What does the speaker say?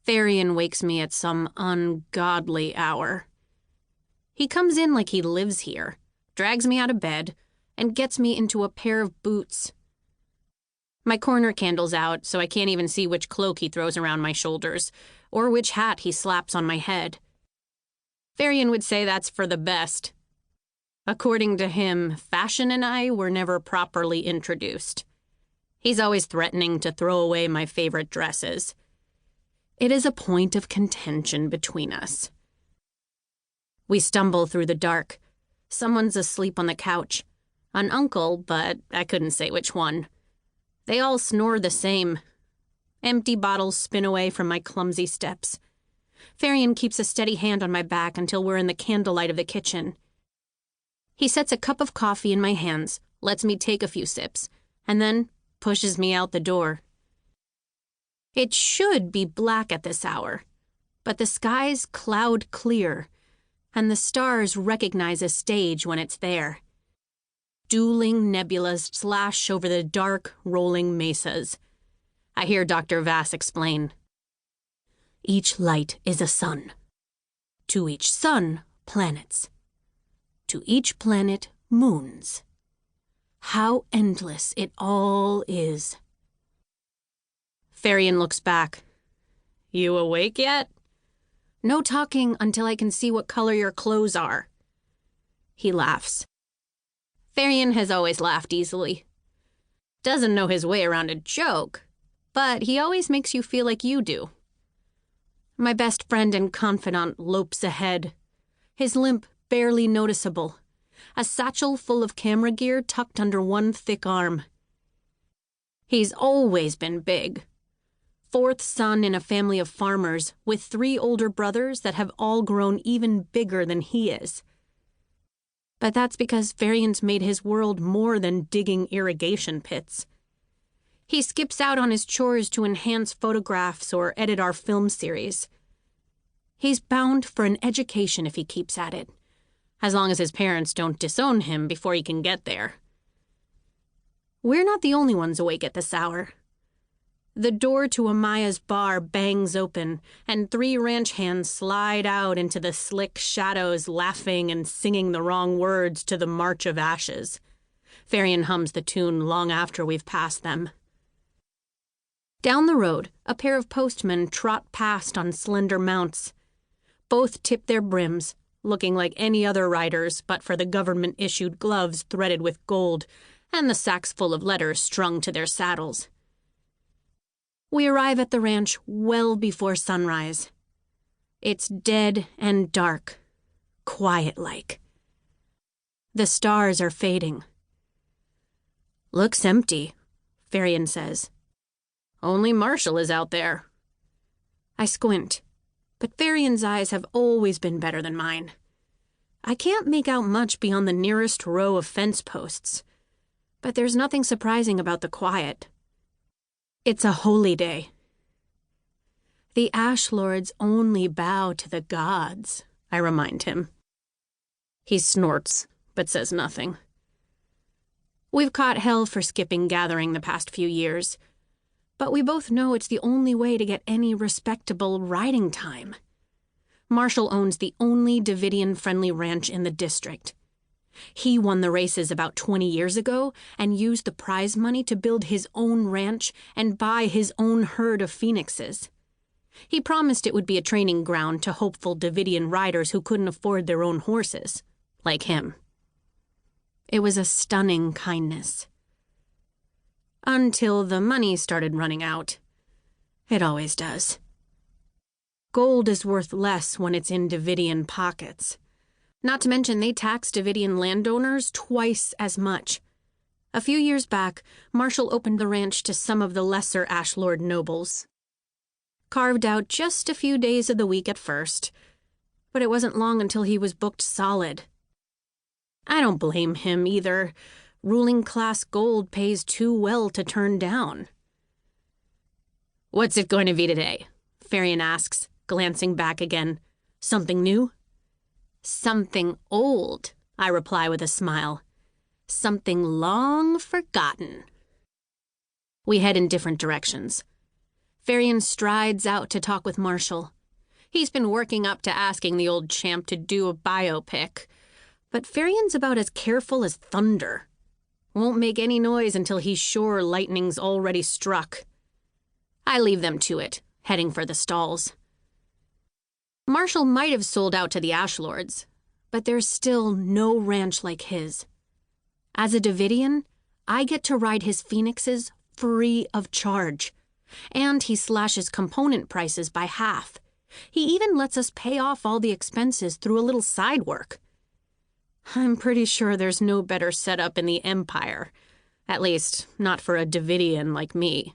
Varian wakes me at some ungodly hour. He comes in like he lives here, drags me out of bed, and gets me into a pair of boots. My corner candle's out, so I can't even see which cloak he throws around my shoulders, or which hat he slaps on my head. Varian would say that's for the best. According to him, fashion and I were never properly introduced. He's always threatening to throw away my favorite dresses. It is a point of contention between us. We stumble through the dark. Someone's asleep on the couch. An uncle, but I couldn't say which one. They all snore the same. Empty bottles spin away from my clumsy steps. Varian keeps a steady hand on my back until we're in the candlelight of the kitchen. He sets a cup of coffee in my hands, lets me take a few sips, and then pushes me out the door. It should be black at this hour, but the sky's cloud clear, and the stars recognize a stage when it's there. Dueling nebulas slash over the dark, rolling mesas. I hear Dr. Vass explain. Each light is a sun. To each sun, planets. To each planet, moons. How endless it all is. Varian looks back. You awake yet? No talking until I can see what color your clothes are. He laughs. Varian has always laughed easily. Doesn't know his way around a joke, but he always makes you feel like you do. My best friend and confidant lopes ahead, his limp barely noticeable, a satchel full of camera gear tucked under one thick arm. He's always been big. Fourth son in a family of farmers with 3 older brothers that have all grown even bigger than he is. But that's because Varian's made his world more than digging irrigation pits. He skips out on his chores to enhance photographs or edit our film series. He's bound for an education if he keeps at it, as long as his parents don't disown him before he can get there. We're not the only ones awake at this hour. The door to Amaya's bar bangs open, and 3 ranch hands slide out into the slick shadows, laughing and singing the wrong words to the March of Ashes. Varian hums the tune long after we've passed them. Down the road, a pair of postmen trot past on slender mounts. Both tip their brims, looking like any other riders but for the government-issued gloves threaded with gold and the sacks full of letters strung to their saddles. We arrive at the ranch well before sunrise. It's dead and dark, quiet-like. The stars are fading. Looks empty, Varian says. Only Marshall is out there. I squint, but Varian's eyes have always been better than mine. I can't make out much beyond the nearest row of fence posts, but there's nothing surprising about the quiet. It's a holy day. The Ashlords only bow to the gods, I remind him. He snorts, but says nothing. We've caught hell for skipping gathering the past few years, but we both know it's the only way to get any respectable riding time. Marshall owns the only Davidian-friendly ranch in the district. He won the races about 20 years ago and used the prize money to build his own ranch and buy his own herd of phoenixes. He promised it would be a training ground to hopeful Davidian riders who couldn't afford their own horses, like him. It was a stunning kindness. Until the money started running out. It always does. Gold is worth less when it's in Davidian pockets. Not to mention they tax Davidian landowners twice as much. A few years back, Marshall opened the ranch to some of the lesser Ashlord nobles. Carved out just a few days of the week at first, but it wasn't long until he was booked solid. I don't blame him either. Ruling class gold pays too well to turn down. What's it going to be today? Varian asks, glancing back again. Something new? Something old, I reply with a smile. Something long forgotten. We head in different directions. Varian strides out to talk with Marshall. He's been working up to asking the old champ to do a biopic, but Varian's about as careful as thunder. Won't make any noise until he's sure lightning's already struck. I leave them to it, heading for the stalls. Marshall might have sold out to the Ashlords, but there's still no ranch like his. As a Davidian, I get to ride his phoenixes free of charge, and he slashes component prices by half. He even lets us pay off all the expenses through a little side work. I'm pretty sure there's no better setup in the Empire. At least, not for a Davidian like me.